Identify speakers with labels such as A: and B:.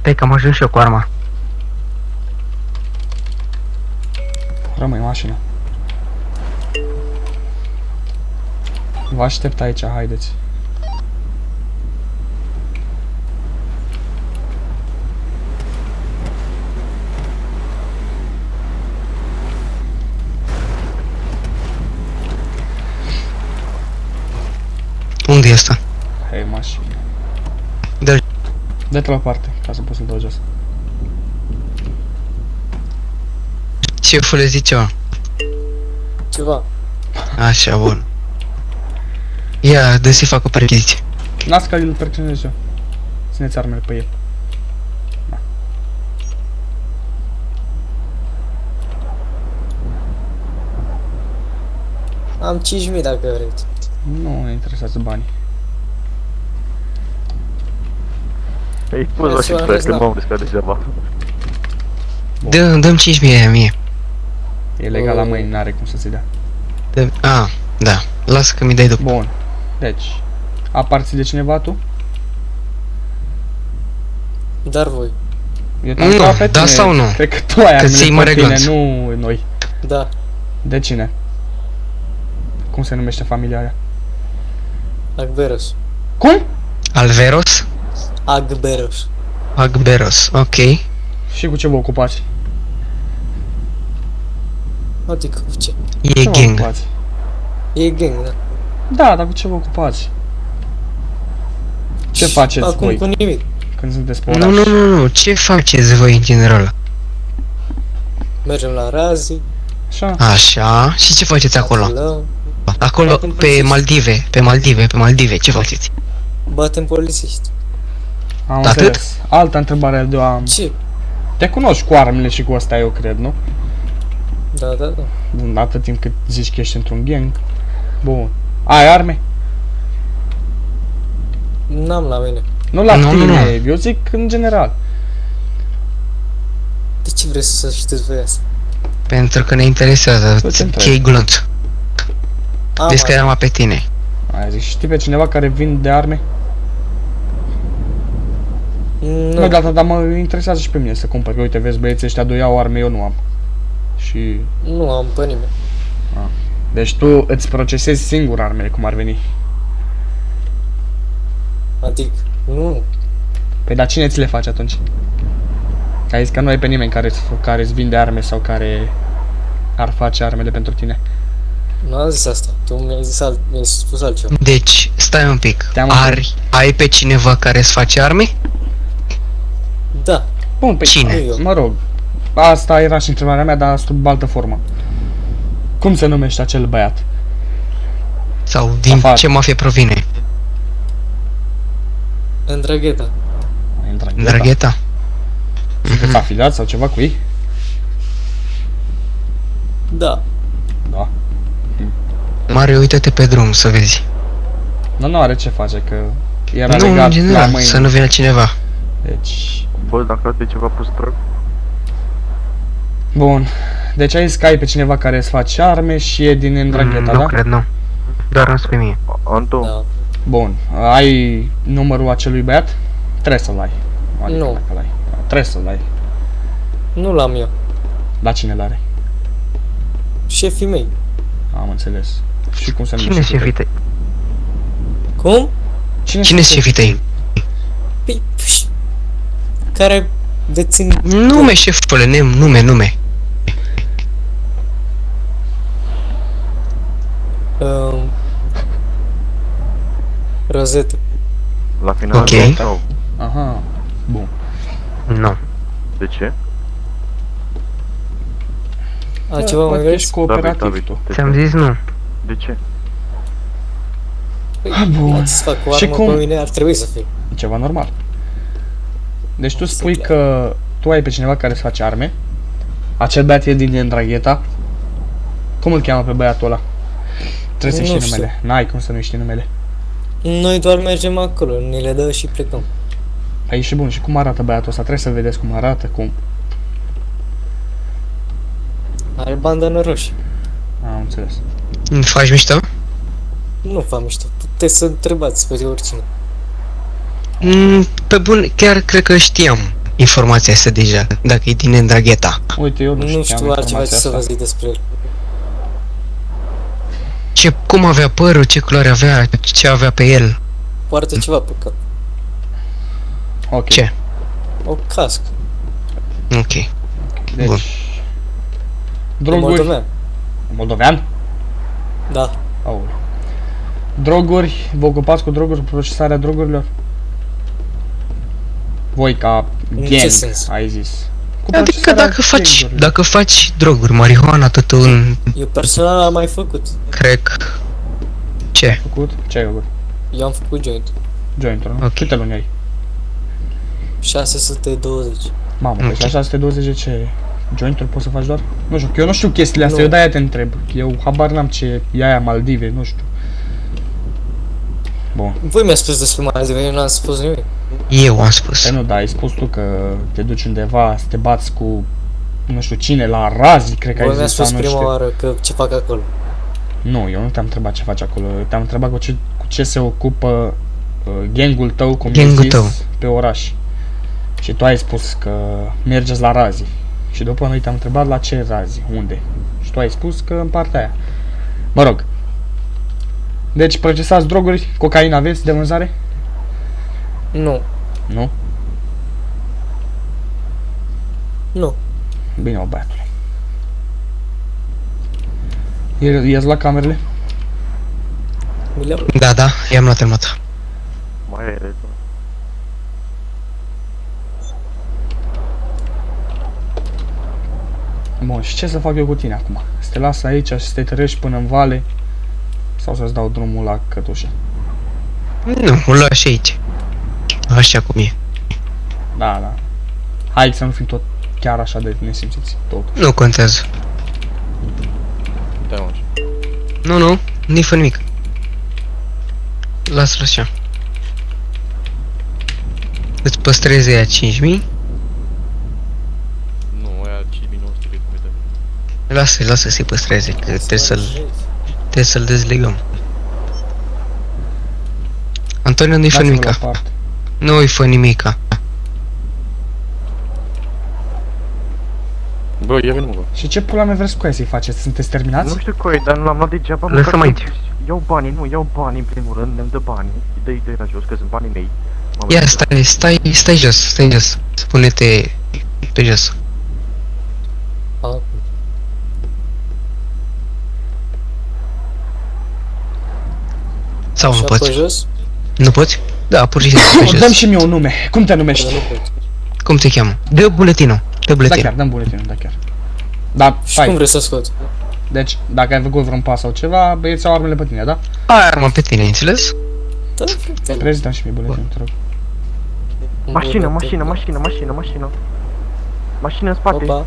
A: Stai că am ajuns și eu cu arma.
B: Rămâi în mașină. Vă aștept aici, haideți.
A: Unde e ăsta?
B: Hei, mașină.
A: Dă-l.
B: Dă-te la o parte, ca să poți să-l dau jos.
A: Șefule, zi ceva.
C: Ceva.
A: Așa, bun. Ia, dă să-i fac o percheziție.
B: Las că îl percționez eu. Țineți armele pe el.
C: Am 5.000 dacă vreți.
B: Nu ne interesează banii.
D: Ei, pus la și pe când m-am riscat degeaba.
A: Dă-mi 5.000 aia mie.
B: E legal la mâini, n-are cum să se dea.
A: Da. Lasă că mi dai după.
B: Bun. Deci, aparții de cineva tu?
C: Dar voi.
B: Eu te-am
A: Nu,
B: întrebat pe
A: da
B: tine.
A: sau nu?
B: Cred că tu ai
A: ții
B: armele
A: mare
B: pe tine,
A: glonț.
B: nu noi.
C: Da.
B: De cine? Cum se numește familia aia?
C: Agberos.
B: Cum?
A: Alveros?
C: Agberos.
A: Agberos, ok.
B: Și cu ce vă ocupați?
C: Adică cu ce?
A: E
B: Ce vă
A: gang.
B: ocupați?
C: E gang, da.
B: Da, dar cu ce vă ocupați? Ce faceți
C: Acum
B: voi
C: cu nimic.
B: când sunteți pe oraș?
A: Nu. Ce faceți voi în general?
C: Mergem la razi.
B: Așa?
A: Așa, și ce faceți acolo?
C: aflăm,
A: Acolo,
C: Batem
A: pe
C: polițiști.
A: Maldive, ce faceți?
C: Batem polițiști.
B: Am
A: Atât?
B: înțeles. Altă întrebare de am.
C: Ce?
B: Te cunoști cu armele și cu asta, eu cred, nu?
C: Da.
B: Bun, atât timp cât zici că ești într-un gang. Bun. Ai arme?
C: N-am la mine.
B: Nu la
A: Nu,
B: tine, eu zic în general.
C: De ce vreți să știți voi asta?
A: Pentru că ne interesează.
B: Tot ce întreb.
A: Chei glonț.
C: Am
A: Vezi că
C: arme.
A: am pe tine.
B: Ai zic, știi pe cineva care vinde arme? Nu, dar mă interesează și pe mine să cumpăr. Că uite, vezi, băieții ăștia doi au arme, eu nu am. Și...
C: Nu am pe nimeni.
B: Deci tu îți procesezi singur armele, cum ar veni.
C: Adică, nu.
B: Păi dar cine ți le face atunci? Ai zis că nu ai pe nimeni care îți vinde arme sau care ar face armele pentru tine.
C: Nu am zis asta. Tu mi-ai spus altceva.
A: Deci, stai un pic.
B: Te-am
A: Ai pe cineva care îți face arme?
C: Da.
B: Bun, păi,
A: Cine?
C: Eu.
B: mă rog, asta era și întrebarea mea, dar sub altă formă. Cum se numește acel băiat?
A: Sau din
B: Afară.
A: ce mafie provine?
C: Îndragheta.
A: Dragheta?
B: Sunteți afiliați sau ceva cu ei?
C: Da.
B: Da.
A: Mare, uită-te pe drum să vezi.
B: Nu are ce face, că era
A: Nu, în
B: legat la
A: general,
B: mâini.
A: să nu vină cineva.
B: Deci...
D: Bă, dacă ați ceva pus trăg,
B: Bun. Deci ai zis că ai pe cineva care îți face arme și e din Îndragheta,
A: Nu
B: da?
A: cred, nu. Doar îmi spui mie.
D: Anto,
C: Da.
B: Bun. Ai numărul acelui băiat? Trebuie să-l ai. Adică
C: Nu.
B: dacă l-ai. Trebuie să-l ai.
C: Nu l-am eu.
B: La cine l-are?
C: Șefii mei.
B: Am înțeles. Și cum se
A: Cine
B: numește?
A: șefii tăi?
C: Cum?
A: Cine sunt șefii tăi?
C: Păi, care dețin...
A: Nume, șefule, nume.
C: Rozetă.
D: la final
A: Ok.
D: sau
B: Aha. Bun.
A: Nu.
D: de ce?
C: Altceva mai
B: Poate
C: vreți?
B: ești cooperativ
D: David,
B: tu.
D: de
A: Ți-am
D: ce?
A: zis nu.
D: De ce?
B: Bun.
C: Ați să fac o
B: Și
C: armă
B: cum?
C: pe mine, ar trebui să fie.
B: Ceva normal. Deci tu
C: Să
B: spui
C: clar.
B: că tu ai pe cineva care îți face arme. Acel băiat e din Îndragheta. Cum îl cheamă pe băiatul ăla? Trebuie să
C: Nu
B: știi
C: știu.
B: numele. N-ai cum să nu știi numele.
C: Noi doar mergem acolo, ni le dă și plecăm.
B: Păi și bun, și cum arată băiatul ăsta? Trebuie să vedeți cum arată, cum...
C: Are bandană roșie.
B: Am înțeles.
A: Faci mișto?
C: Nu fac mișto, puteți să întrebați pe oricine.
A: Pe bun, chiar cred că știam informația asta deja, dacă e din Ndrangheta.
B: Uite, eu
C: Nu știu altceva ce să vă zic despre el.
A: Cum avea părul, ce culoare avea, ce avea pe el.
C: Poartă ceva pe cap.
B: Ok.
A: Ce?
C: O cască.
A: Ok.
B: Deci...
A: Bun.
B: Droguri...
C: Moldovean.
B: Moldovean?
C: Da.
B: Aoleu. Droguri, vă ocupați cu droguri, procesarea drogurilor? Voi ca
C: În
B: gang,
C: ce sens?
B: ai zis. Cu
A: Adică
B: procesarea gangurilor.
A: dacă faci droguri, marihuana, totul,
C: Eu personal am mai făcut.
A: crack, ce?
B: Făcut? Ce ai făcut?
C: Eu am făcut joint.
B: Joint-ul, nu?
A: Ok.
B: Câte luni ai?
C: 620.
B: Mamă,
A: Ok.
B: deci la 620 ce joint-uri poți să faci doar? Nu știu, că eu nu știu chestiile astea,
C: Nu.
B: eu de-aia te întreb. Eu habar n-am ce e aia Maldive, nu știu. Bun.
C: Voi mi-ați spus despre Maldive, eu n-am spus nimic.
A: Eu am spus.
B: Păi nu, dar ai spus tu că te duci undeva să te bați cu nu știu cine, la Razi, cred că
C: Voi
B: ai
C: mi-ați
B: zis, sau
C: spus
B: nu
C: prima
B: știu.
C: oară că ce fac acolo.
B: Nu, eu nu te-am întrebat ce faci acolo, te-am întrebat cu ce se ocupă gangul tău, cum
A: Gangul
B: ai zis,
A: tău.
B: pe oraș. Și tu ai spus că mergeți la Razi. Și după noi te-am întrebat la ce Razi, unde. Și tu ai spus că în partea aia. Mă rog. Deci procesați droguri, cocaină aveți de vânzare?
C: Nu.
B: Nu?
C: Nu.
B: Bine, o băiatule. Ies la camerele?
C: Mi le-am
A: Da, i-am luat în mată.
D: Mai e rezon.
B: Bun, și ce să fac eu cu tine acum? Să te las aici și să te treci până în vale? Sau să-ți dau drumul la cătușă?
A: Nu, o lași aici. Așa cum e.
B: Da, da. Hai să nu fim tot chiar așa de nesimțiți, tot.
A: Nu contează.
D: Da, mă.
A: Nu, nu-i fă nimic. Lasă-l așa. Îți păstrezi aia 5.000.
D: Nu, aia 5900 de cum e de.
A: Lasă să-i păstreze, că trebuie să-l dezlegăm. Antonio, nu-i fă
B: Lasă-mă
A: nimica.
B: la parte.
A: Nu-i fă nimica.
D: Bă, ia veni, mă, bă.
B: Și ce pula mea vreți cu aia să-i faceți? Sunteți terminați?
D: Nu știu coi, dar nu l-am luat degeaba.
A: Lăsăm aici.
D: Iau banii în primul rând, ne-mi dă banii. Dă-i la jos, că sunt banii mei. Mamă,
A: Ia, stai jos. Spune-te pe jos.
C: A,
A: Sau nu
C: așa pe
A: poți?
C: jos?
A: Nu poți? Da, pur și simplu pe
B: Dăm
A: jos.
B: și mie un nume. Cum te numești?
C: Dar nu pot.
A: Cum te cheamă? Dă buletinul.
B: Da
A: Dă buletinul.
B: chiar, dăm buletinul, da chiar. Da,
C: Și cum
B: stai.
C: vrei să scot?
B: Deci, dacă ai făcut vreun pas sau ceva, băieți au armele pe tine, da?
A: Ai arma pe tine, înțeles?
C: Da, frate.
B: Prezintă și mie buletinul, te rog.
D: Mașină în spate. Mașină în spate.
C: Opa.